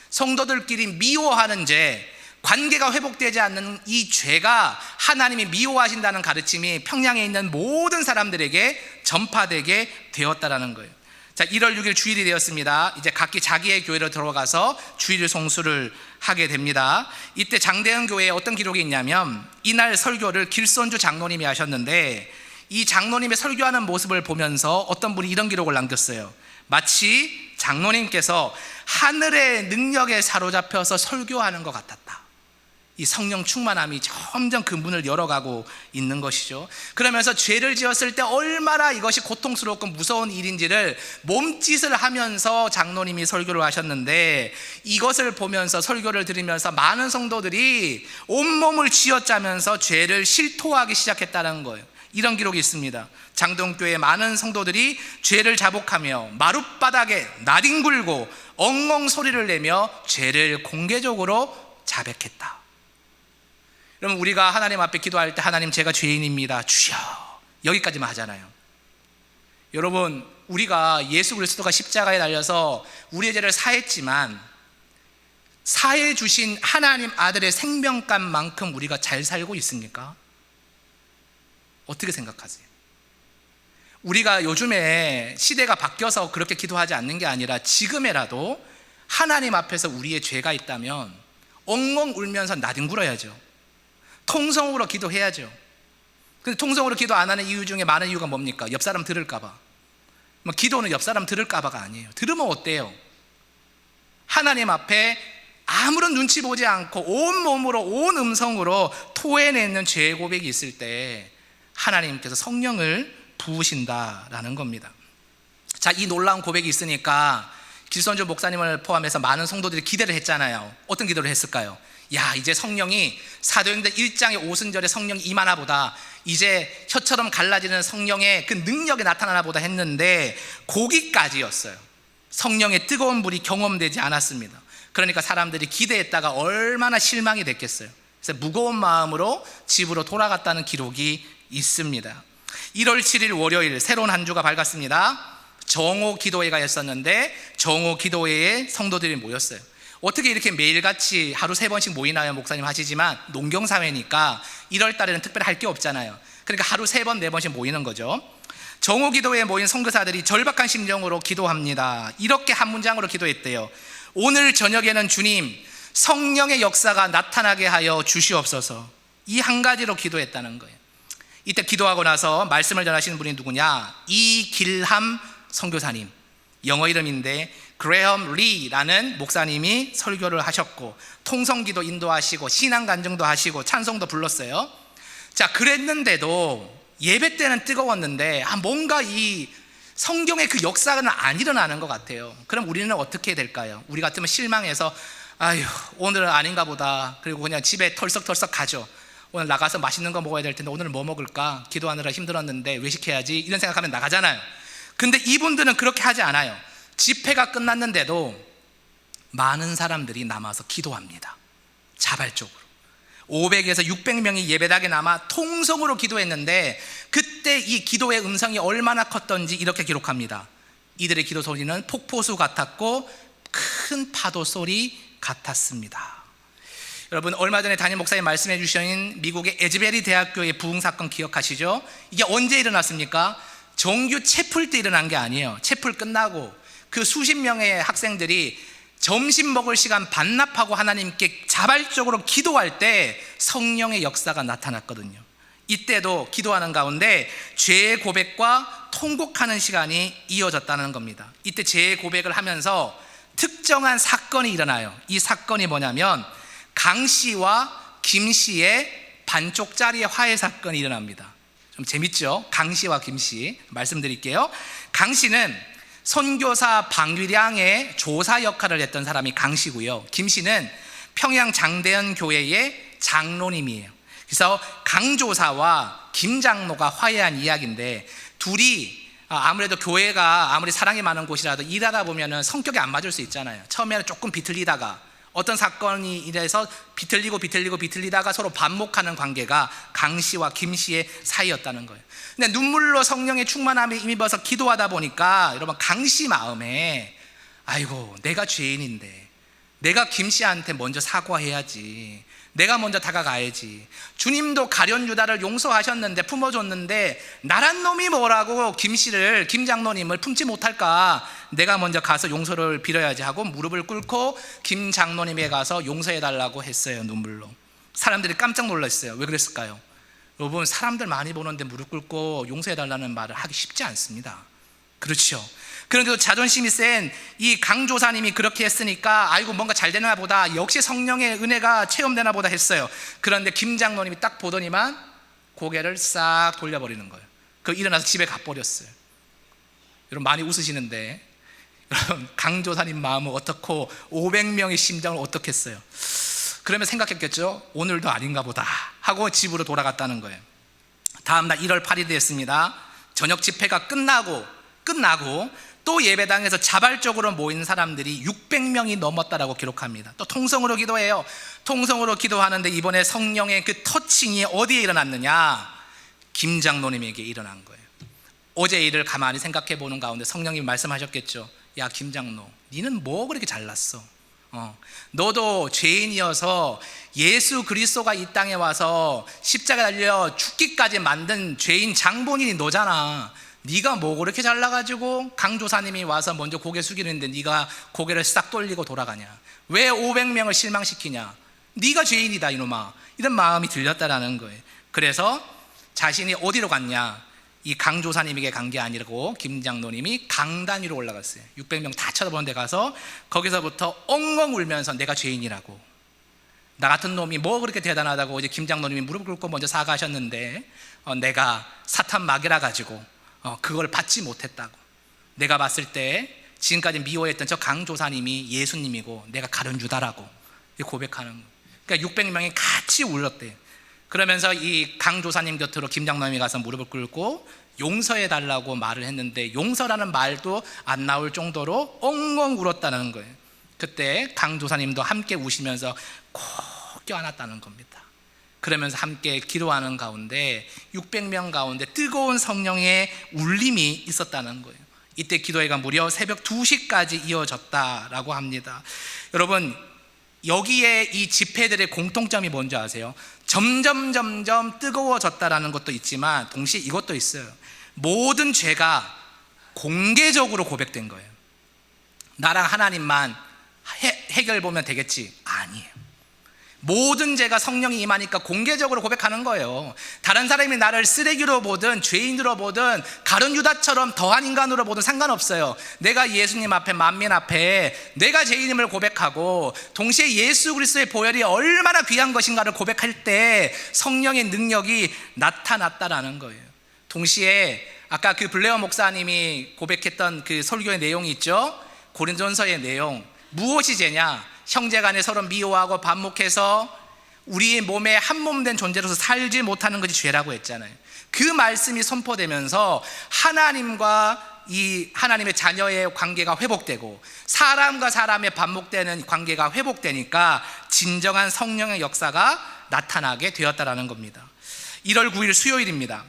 성도들끼리 미워하는 죄, 관계가 회복되지 않는 이 죄가 하나님이 미워하신다는 가르침이 평양에 있는 모든 사람들에게 전파되게 되었다라는 거예요. 자, 1월 6일 주일이 되었습니다. 이제 각기 자기의 교회로 들어가서 주일 송수를 하게 됩니다. 이때 장대흥 교회에 어떤 기록이 있냐면, 이날 설교를 길손주 장로님이 하셨는데, 이 장로님의 설교하는 모습을 보면서 어떤 분이 이런 기록을 남겼어요. 마치 장로님께서 하늘의 능력에 사로잡혀서 설교하는 것 같았다. 이 성령 충만함이 점점 그 문을 열어가고 있는 것이죠. 그러면서 죄를 지었을 때 얼마나 이것이 고통스럽고 무서운 일인지를 몸짓을 하면서 장로님이 설교를 하셨는데, 이것을 보면서 설교를 들으면서 많은 성도들이 온몸을 쥐어짜면서 죄를 실토하기 시작했다는 거예요. 이런 기록이 있습니다. 장동교회 많은 성도들이 죄를 자복하며 마룻바닥에 나뒹굴고 엉엉 소리를 내며 죄를 공개적으로 자백했다. 그러면 우리가 하나님 앞에 기도할 때, 하나님 제가 죄인입니다 주여, 여기까지만 하잖아요. 여러분, 우리가 예수 그리스도가 십자가에 달려서 우리의 죄를 사했지만 사해 주신 하나님 아들의 생명값만큼 우리가 잘 살고 있습니까? 어떻게 생각하세요? 우리가 요즘에 시대가 바뀌어서 그렇게 기도하지 않는 게 아니라 지금에라도 하나님 앞에서 우리의 죄가 있다면 엉엉 울면서 나뒹굴어야죠. 통성으로 기도해야죠. 근데 통성으로 기도 안 하는 이유 중에 많은 이유가 뭡니까? 옆 사람 들을까 봐. 기도는 옆 사람 들을까 봐가 아니에요. 들으면 어때요? 하나님 앞에 아무런 눈치 보지 않고 온 몸으로 온 음성으로 토해내는 죄 고백이 있을 때 하나님께서 성령을 부으신다라는 겁니다. 자, 이 놀라운 고백이 있으니까 길선주 목사님을 포함해서 많은 성도들이 기대를 했잖아요. 어떤 기도를 했을까요? 야, 이제 성령이 사도행전 1장의 오순절에 성령이 임하나 보다, 이제 혀처럼 갈라지는 성령의 그 능력이 나타나나 보다 했는데 거기까지였어요. 성령의 뜨거운 불이 경험되지 않았습니다. 그러니까 사람들이 기대했다가 얼마나 실망이 됐겠어요. 그래서 무거운 마음으로 집으로 돌아갔다는 기록이 있습니다. 1월 7일 월요일 새로운 한 주가 밝았습니다. 정오 기도회가 있었는데 정오 기도회에 성도들이 모였어요. 어떻게 이렇게 매일같이 하루 3번씩 모이나요? 목사님 하시지만 농경사회니까 1월 달에는 특별히 할 게 없잖아요. 그러니까 하루 3번, 4번씩 모이는 거죠. 정오 기도회에 모인 선교사들이 절박한 심정으로 기도합니다. 이렇게 한 문장으로 기도했대요. 오늘 저녁에는 주님, 성령의 역사가 나타나게 하여 주시옵소서. 이 한 가지로 기도했다는 거예요. 이때 기도하고 나서 말씀을 전하시는 분이 누구냐? 이길함 선교사님, 영어 이름인데 그레엄 리라는 목사님이 설교를 하셨고 통성기도 인도하시고 신앙 간증도 하시고 찬송도 불렀어요. 자, 그랬는데도 예배 때는 뜨거웠는데 뭔가 이 성경의 그 역사는 안 일어나는 것 같아요. 그럼 우리는 어떻게 될까요? 우리 같으면 실망해서 아휴, 오늘은 아닌가 보다, 그리고 그냥 집에 털썩털썩 가죠. 오늘 나가서 맛있는 거 먹어야 될 텐데 오늘은 뭐 먹을까? 기도하느라 힘들었는데 외식해야지, 이런 생각하면 나가잖아요. 근데 이분들은 그렇게 하지 않아요. 집회가 끝났는데도 많은 사람들이 남아서 기도합니다. 자발적으로 500에서 600명이 예배당에 남아 통성으로 기도했는데 그때 이 기도의 음성이 얼마나 컸던지 이렇게 기록합니다. 이들의 기도 소리는 폭포수 같았고 큰 파도 소리 같았습니다. 여러분, 얼마 전에 담임 목사님 말씀해 주신 미국의 에즈베리 대학교의 부흥 사건 기억하시죠? 이게 언제 일어났습니까? 정규 채플 때 일어난 게 아니에요. 채플 끝나고 그 수십 명의 학생들이 점심 먹을 시간 반납하고 하나님께 자발적으로 기도할 때 성령의 역사가 나타났거든요. 이때도 기도하는 가운데 죄의 고백과 통곡하는 시간이 이어졌다는 겁니다. 이때 죄의 고백을 하면서 특정한 사건이 일어나요. 이 사건이 뭐냐면 강 씨와 김 씨의 반쪽짜리의 화해 사건이 일어납니다. 좀 재밌죠? 강 씨와 김 씨 말씀드릴게요. 강 씨는 선교사 방위량의 조사 역할을 했던 사람이 강 씨고요. 김 씨는 평양 장대현 교회의 장로님이에요. 그래서 강 조사와 김 장로가 화해한 이야기인데, 둘이 아무래도 교회가 아무리 사랑이 많은 곳이라도 일하다 보면은 성격이 안 맞을 수 있잖아요. 처음에는 조금 비틀리다가 어떤 사건이 이래서 비틀리다가 서로 반목하는 관계가 강 씨와 김 씨의 사이였다는 거예요. 근데 눈물로 성령의 충만함에 힘입어서 기도하다 보니까 여러분, 강 씨 마음에 아이고, 내가 죄인인데 내가 김 씨한테 먼저 사과해야지, 내가 먼저 다가가야지. 주님도 가룟 유다를 용서하셨는데, 품어줬는데 나란 놈이 뭐라고 김 장로님을 품지 못할까? 내가 먼저 가서 용서를 빌어야지 하고 무릎을 꿇고 김 장로님에 가서 용서해달라고 했어요. 눈물로. 사람들이 깜짝 놀랐어요. 왜 그랬을까요? 여러분, 사람들 많이 보는데 무릎 꿇고 용서해달라는 말을 하기 쉽지 않습니다. 그렇죠? 그런데도 자존심이 센 이 강조사님이 그렇게 했으니까 아이고, 뭔가 잘 되나 보다, 역시 성령의 은혜가 체험되나 보다 했어요. 그런데 김 장로님이 딱 보더니만 고개를 싹 돌려버리는 거예요. 일어나서 집에 가버렸어요. 여러분, 많이 웃으시는데 여러분, 강조사님 마음은 어떻고 500명의 심정을 어떻겠어요? 그러면 생각했겠죠? 오늘도 아닌가 보다 하고 집으로 돌아갔다는 거예요. 다음날 1월 8일이 됐습니다. 저녁 집회가 끝나고 또 예배당에서 자발적으로 모인 사람들이 600명이 넘었다라고 기록합니다. 또 통성으로 기도해요. 통성으로 기도하는데 이번에 성령의 그 터칭이 어디에 일어났느냐? 김 장로님에게 일어난 거예요. 어제 일을 가만히 생각해 보는 가운데 성령님이 말씀하셨겠죠. 야 김장로, 니는 뭐 그렇게 잘났어? 너도 죄인이어서 예수 그리스도가 이 땅에 와서 십자가 달려 죽기까지 만든 죄인 장본인이 너잖아. 네가 뭐 그렇게 잘나가지고 강조사님이 와서 먼저 고개 숙이는데 네가 고개를 싹 돌리고 돌아가냐? 왜 500명을 실망시키냐? 네가 죄인이다 이놈아. 이런 마음이 들렸다라는 거예요. 그래서 자신이 어디로 갔냐? 이 강조사님에게 간 게 아니고 김장로님이 강단 위로 올라갔어요. 600명 다 쳐다보는 데 가서 거기서부터 엉엉 울면서 내가 죄인이라고, 나 같은 놈이 뭐 그렇게 대단하다고 이제 김장로님이 무릎 꿇고 먼저 사과하셨는데 내가 사탄 막이라 가지고 그걸 받지 못했다고, 내가 봤을 때 지금까지 미워했던 저 강조사님이 예수님이고 내가 가룟 유다라고 고백하는 거예요. 그러니까 600명이 같이 울었대요. 그러면서 이 강조사님 곁으로 김장로님이 가서 무릎을 꿇고 용서해 달라고 말을 했는데 용서라는 말도 안 나올 정도로 엉엉 울었다는 거예요. 그때 강조사님도 함께 우시면서 꼭 껴안았다는 겁니다. 그러면서 함께 기도하는 가운데 600명 가운데 뜨거운 성령의 울림이 있었다는 거예요. 이때 기도회가 무려 새벽 2시까지 이어졌다라고 합니다. 여러분, 여기에 이 집회들의 공통점이 뭔지 아세요? 점점 뜨거워졌다라는 것도 있지만 동시에 이것도 있어요. 모든 죄가 공개적으로 고백된 거예요. 나랑 하나님만 해결 보면 되겠지? 아니에요. 모든 죄가 성령이 임하니까 공개적으로 고백하는 거예요. 다른 사람이 나를 쓰레기로 보든 죄인으로 보든 가룟 유다처럼 더한 인간으로 보든 상관없어요. 내가 예수님 앞에, 만민 앞에 내가 죄인임을 고백하고 동시에 예수 그리스도의 보혈이 얼마나 귀한 것인가를 고백할 때 성령의 능력이 나타났다라는 거예요. 동시에 아까 그 블레어 목사님이 고백했던 그 설교의 내용이 있죠. 고린도전서의 내용, 무엇이 죄냐? 형제간에 서로 미워하고 반목해서 우리의 몸에 한 몸 된 존재로서 살지 못하는 것이 죄라고 했잖아요. 그 말씀이 선포되면서 하나님과 이 하나님의 자녀의 관계가 회복되고 사람과 사람의 반목되는 관계가 회복되니까 진정한 성령의 역사가 나타나게 되었다라는 겁니다. 1월 9일 수요일입니다.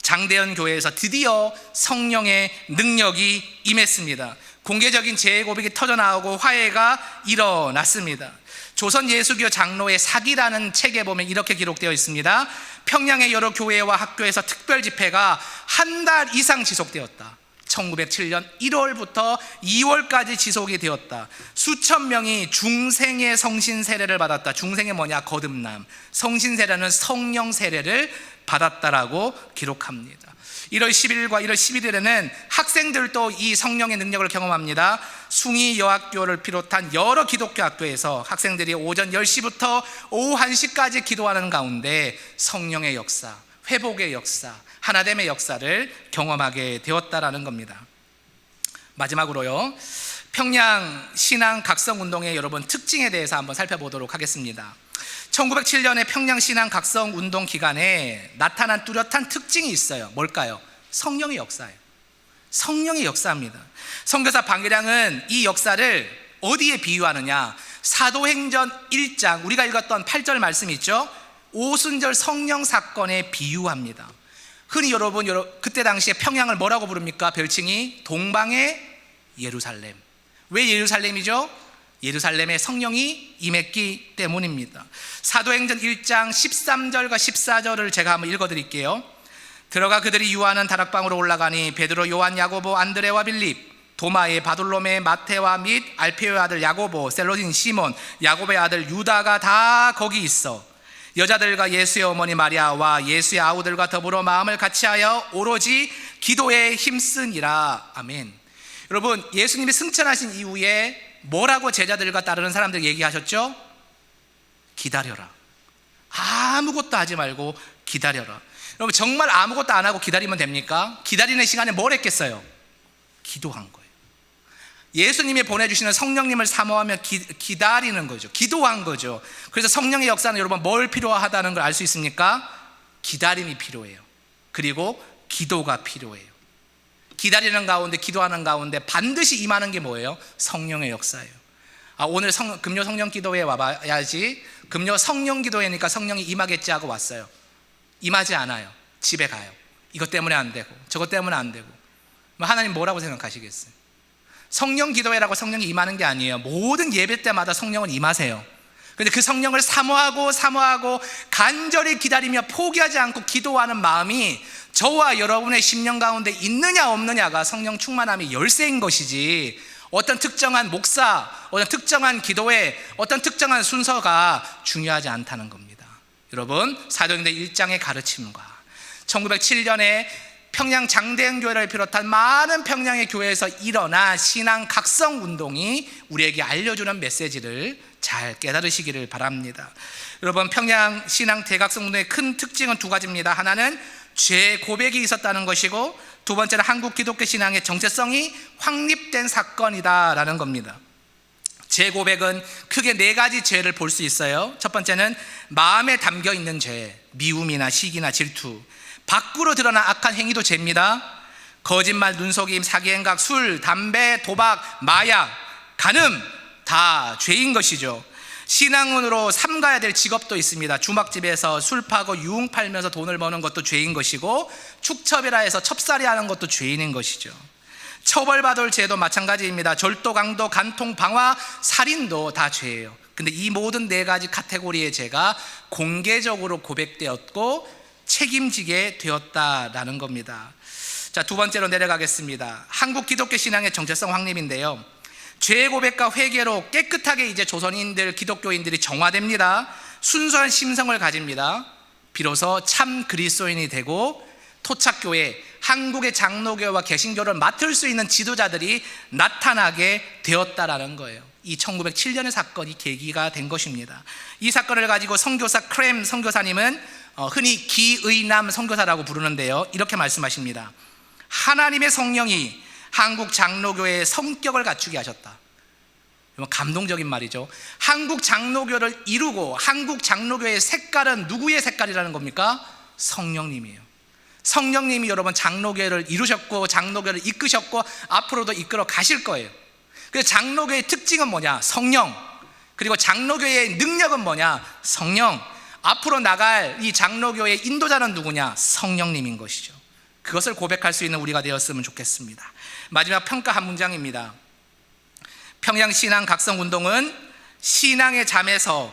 장대현 교회에서 드디어 성령의 능력이 임했습니다. 공개적인 재해 고백이 터져나오고 화해가 일어났습니다. 조선 예수교 장로의 사기라는 책에 보면 이렇게 기록되어 있습니다. 평양의 여러 교회와 학교에서 특별 집회가 한 달 이상 지속되었다. 1907년 1월부터 2월까지 지속이 되었다. 수천 명이 중생의 성신 세례를 받았다. 중생이 뭐냐? 거듭남. 성신 세례는 성령 세례를 받았다라고 기록합니다. 1월 10일과 1월 11일에는 학생들도 이 성령의 능력을 경험합니다. 숭의 여학교를 비롯한 여러 기독교 학교에서 학생들이 오전 10시부터 오후 1시까지 기도하는 가운데 성령의 역사, 회복의 역사, 하나됨의 역사를 경험하게 되었다라는 겁니다. 마지막으로요, 평양 신앙 각성 운동의 여러분 특징에 대해서 한번 살펴보도록 하겠습니다. 1907년에 평양 신앙 각성 운동 기간에 나타난 뚜렷한 특징이 있어요. 뭘까요? 성령의 역사예요. 성령의 역사입니다. 선교사 방계량은 이 역사를 어디에 비유하느냐? 사도행전 1장 우리가 읽었던 8절 말씀이 있죠. 오순절 성령 사건에 비유합니다. 흔히 여러분 그때 당시에 평양을 뭐라고 부릅니까? 별칭이 동방의 예루살렘. 왜 예루살렘이죠? 예루살렘에 성령이 임했기 때문입니다. 사도행전 1장 13절과 14절을 제가 한번 읽어드릴게요. 들어가 그들이 유하는 다락방으로 올라가니 베드로, 요한, 야고보, 안드레와 빌립, 도마의, 바돌로메, 마테와 및 알페오의 아들 야고보, 셀로딘 시몬, 야고보의 아들 유다가 다 거기 있어 여자들과 예수의 어머니 마리아와 예수의 아우들과 더불어 마음을 같이하여 오로지 기도에 힘쓰니라. 아멘. 여러분, 예수님이 승천하신 이후에 뭐라고 제자들과 따르는 사람들 얘기하셨죠? 기다려라. 아무것도 하지 말고 기다려라. 여러분, 정말 아무것도 안 하고 기다리면 됩니까? 기다리는 시간에 뭘 했겠어요? 기도한 거예요. 예수님이 보내주시는 성령님을 사모하며 기다리는 거죠. 기도한 거죠. 그래서 성령의 역사는 여러분 뭘 필요하다는 걸 알 수 있습니까? 기다림이 필요해요. 그리고 기도가 필요해요. 기다리는 가운데, 기도하는 가운데 반드시 임하는 게 뭐예요? 성령의 역사예요. 오늘 금요 성령 기도회에 와봐야지. 금요 성령 기도회니까 성령이 임하겠지 하고 왔어요. 임하지 않아요. 집에 가요. 이것 때문에 안 되고 저것 때문에 안 되고, 하나님 뭐라고 생각하시겠어요? 성령 기도회라고 성령이 임하는 게 아니에요. 모든 예배 때마다 성령은 임하세요. 그런데 그 성령을 사모하고 간절히 기다리며 포기하지 않고 기도하는 마음이 저와 여러분의 심령 가운데 있느냐 없느냐가 성령 충만함의 열쇠인 것이지, 어떤 특정한 목사, 어떤 특정한 기도회, 어떤 특정한 순서가 중요하지 않다는 겁니다. 여러분, 사도행전 1장의 가르침과 1907년에 평양 장대현 교회를 비롯한 많은 평양의 교회에서 일어난 신앙 각성 운동이 우리에게 알려주는 메시지를 잘 깨달으시기를 바랍니다. 여러분, 평양 신앙 대각성 운동의 큰 특징은 두 가지입니다. 하나는 죄 고백이 있었다는 것이고, 두 번째는 한국 기독교 신앙의 정체성이 확립된 사건이다라는 겁니다. 죄 고백은 크게 네 가지 죄를 볼 수 있어요. 첫 번째는 마음에 담겨 있는 죄, 미움이나 시기나 질투. 밖으로 드러난 악한 행위도 죄입니다. 거짓말, 눈속임, 사기행각, 술, 담배, 도박, 마약, 간음 다 죄인 것이죠. 신앙운으로 삼가야 될 직업도 있습니다. 주막집에서 술 파고 유흥 팔면서 돈을 버는 것도 죄인 것이고, 축첩이라 해서 첩살이 하는 것도 죄인인 것이죠. 처벌받을 죄도 마찬가지입니다. 절도, 강도, 간통, 방화, 살인도 다 죄예요. 근데 이 모든 네 가지 카테고리의 죄가 공개적으로 고백되었고 책임지게 되었다라는 겁니다. 자, 두 번째로 내려가겠습니다. 한국 기독교 신앙의 정체성 확립인데요, 죄 고백과 회개로 깨끗하게 이제 조선인들, 기독교인들이 정화됩니다. 순수한 심성을 가집니다. 비로소 참 그리스도인이 되고 토착교회, 한국의 장로교와 개신교를 맡을 수 있는 지도자들이 나타나게 되었다라는 거예요. 이 1907년의 사건이 계기가 된 것입니다. 이 사건을 가지고 선교사 크렘 선교사님은 흔히 기의남 선교사라고 부르는데요, 이렇게 말씀하십니다. 하나님의 성령이 한국 장로교회의 성격을 갖추게 하셨다. 감동적인 말이죠. 한국 장로교를 이루고 한국 장로교회의 색깔은 누구의 색깔이라는 겁니까? 성령님이에요. 성령님이 여러분 장로교회를 이루셨고 장로교회를 이끄셨고 앞으로도 이끌어 가실 거예요. 그래서 장로교회의 특징은 뭐냐? 성령. 그리고 장로교회의 능력은 뭐냐? 성령. 앞으로 나갈 이 장로교회의 인도자는 누구냐? 성령님인 것이죠. 그것을 고백할 수 있는 우리가 되었으면 좋겠습니다. 마지막 평가 한 문장입니다. 평양 신앙 각성 운동은 신앙의 잠에서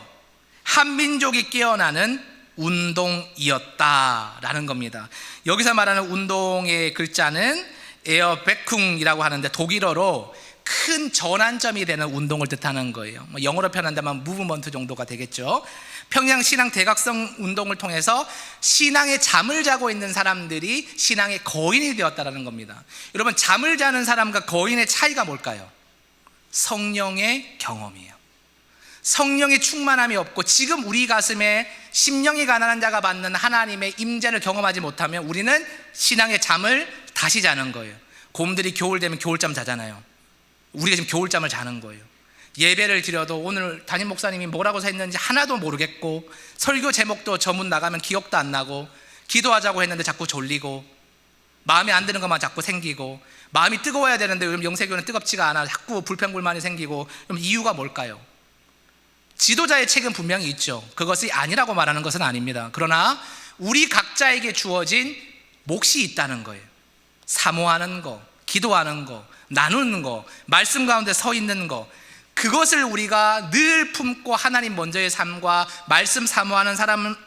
한민족이 깨어나는 운동이었다라는 겁니다. 여기서 말하는 운동의 글자는 에어베쿵이라고 하는데 독일어로 큰 전환점이 되는 운동을 뜻하는 거예요. 영어로 표현한다면 무브먼트 정도가 되겠죠. 평양 신앙 대각성 운동을 통해서 신앙의 잠을 자고 있는 사람들이 신앙의 거인이 되었다는 겁니다. 여러분, 잠을 자는 사람과 거인의 차이가 뭘까요? 성령의 경험이에요. 성령의 충만함이 없고 지금 우리 가슴에 심령이 가난한 자가 받는 하나님의 임재를 경험하지 못하면 우리는 신앙의 잠을 다시 자는 거예요. 곰들이 겨울 되면 겨울잠 자잖아요. 우리가 지금 겨울잠을 자는 거예요. 예배를 드려도 오늘 담임 목사님이 뭐라고 했는지 하나도 모르겠고, 설교 제목도 저문 나가면 기억도 안 나고, 기도하자고 했는데 자꾸 졸리고, 마음에 안 드는 것만 자꾸 생기고, 마음이 뜨거워야 되는데 요즘 영세교는 뜨겁지가 않아. 자꾸 불평불만이 생기고. 그럼 이유가 뭘까요? 지도자의 책은 분명히 있죠. 그것이 아니라고 말하는 것은 아닙니다. 그러나 우리 각자에게 주어진 몫이 있다는 거예요. 사모하는 거, 기도하는 거, 나누는 거, 말씀 가운데 서 있는 거, 그것을 우리가 늘 품고 하나님 먼저의 삶과 말씀 사모하는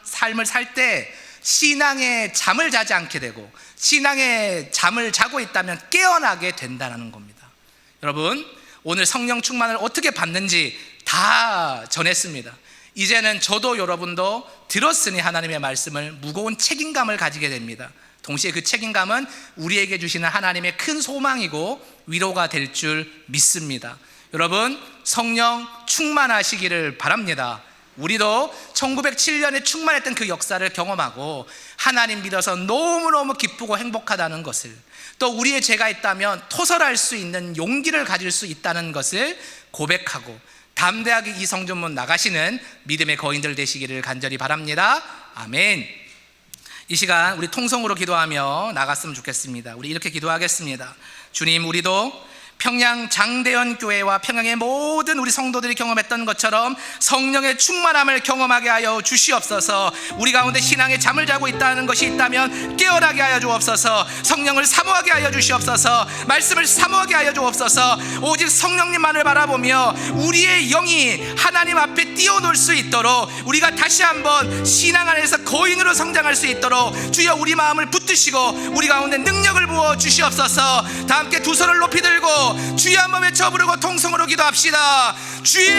삶을 살 때 신앙의 잠을 자지 않게 되고, 신앙의 잠을 자고 있다면 깨어나게 된다는 겁니다. 여러분, 오늘 성령 충만을 어떻게 받는지 다 전했습니다. 이제는 저도 여러분도 들었으니 하나님의 말씀을 무거운 책임감을 가지게 됩니다. 동시에 그 책임감은 우리에게 주시는 하나님의 큰 소망이고 위로가 될 줄 믿습니다. 여러분, 성령 충만하시기를 바랍니다. 우리도 1907년에 충만했던 그 역사를 경험하고 하나님 믿어서 너무너무 기쁘고 행복하다는 것을, 또 우리의 죄가 있다면 토설할 수 있는 용기를 가질 수 있다는 것을 고백하고 담대하게 이 성전문 나가시는 믿음의 거인들 되시기를 간절히 바랍니다. 아멘. 이 시간 우리 통성으로 기도하며 나갔으면 좋겠습니다. 우리 이렇게 기도하겠습니다. 주님, 우리도 평양 장대현 교회와 평양의 모든 우리 성도들이 경험했던 것처럼 성령의 충만함을 경험하게 하여 주시옵소서. 우리 가운데 신앙의 잠을 자고 있다는 것이 있다면 깨어나게 하여 주옵소서. 성령을 사모하게 하여 주시옵소서. 말씀을 사모하게 하여 주옵소서. 오직 성령님만을 바라보며 우리의 영이 하나님 앞에 뛰어놀 수 있도록, 우리가 다시 한번 신앙 안에서 거인으로 성장할 수 있도록 주여 우리 마음을 붙드시고 우리 가운데 능력을 부어 주시옵소서. 다 함께 두 손을 높이 들고 주여 한번 외쳐 부르고 통성으로 기도합시다. 주여!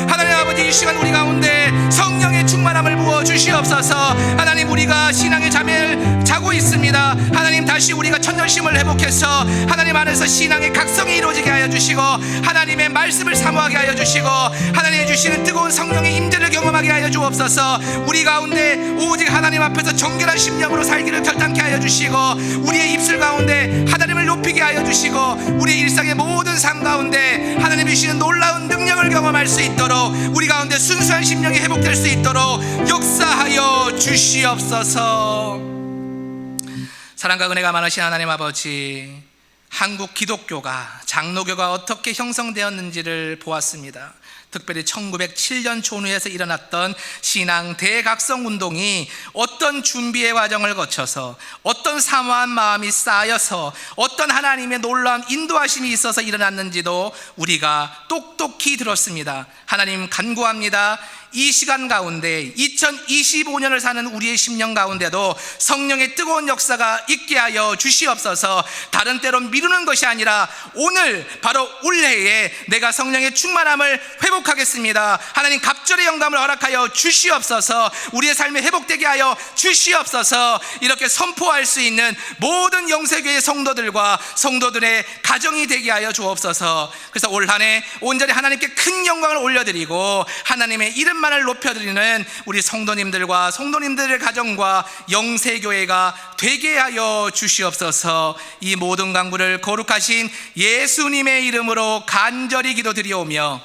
하나님 아버지, 이 시간 우리 가운데 성령의 충만함을 부어 주시옵소서. 하나님, 우리가 신앙의 잠을 자고 있습니다. 하나님, 다시 우리가 천년심을 회복해서 하나님 안에서 신앙의 각성이 이루어지게 하여 주시고 하나님의 말씀을 사모하게 하여 주시고 하나님이 주시는 뜨거운 성령의 임재를 경험하게 하여 주옵소서. 우리 가운데 오직 하나님 앞에서 정결한 심령으로 살기를 결단케 하여 주시고 우리의 입술 가운데 하나님을 높이게 하여 주시고 우리의 일상의 모든 삶 가운데 하나님이 주시는 놀라운 능력을 경험할 수 있도록, 우리 가운데 순수한 심령이 회복될 수 있도록 역사하여 주시옵소서. 사랑과 은혜가 많으신 하나님 아버지, 한국 기독교가, 장로교가 어떻게 형성되었는지를 보았습니다. 특별히 1907년 전후에서 일어났던 신앙 대각성 운동이 어떤 준비의 과정을 거쳐서, 어떤 사모한 마음이 쌓여서, 어떤 하나님의 놀라운 인도하심이 있어서 일어났는지도 우리가 똑똑히 들었습니다. 하나님 간구합니다. 이 시간 가운데 2025년을 사는 우리의 심령 가운데도 성령의 뜨거운 역사가 있게 하여 주시옵소서. 다른 때로 미루는 것이 아니라 오늘 바로 올해에 내가 성령의 충만함을 회복하겠습니다. 하나님, 갑절의 영감을 허락하여 주시옵소서. 우리의 삶이 회복되게 하여 주시옵소서. 이렇게 선포할 수 있는 모든 영세교회 성도들과 성도들의 가정이 되게 하여 주옵소서. 그래서 올 한 해 온전히 하나님께 큰 영광을 올려드리고 하나님의 이름만을 높여드리는 우리 성도님들과 성도님들의 가정과 영세교회가 되게 하여 주시옵소서. 이 모든 간구를 거룩하신 예수님의 이름으로 간절히 기도드리오며,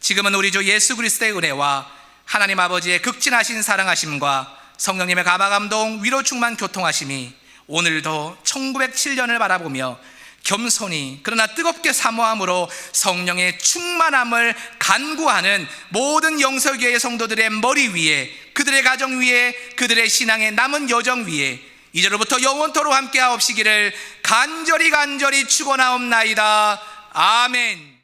지금은 우리 주 예수 그리스도의 은혜와 하나님 아버지의 극진하신 사랑하심과 성령님의 감화감동 위로 충만 교통하심이 오늘도 1907년을 바라보며 겸손히 그러나 뜨겁게 사모함으로 성령의 충만함을 간구하는 모든 영서교회 성도들의 머리 위에, 그들의 가정 위에, 그들의 신앙의 남은 여정 위에 이제로부터 영원토록 함께하옵시기를 간절히 축원하옵나이다. 아멘.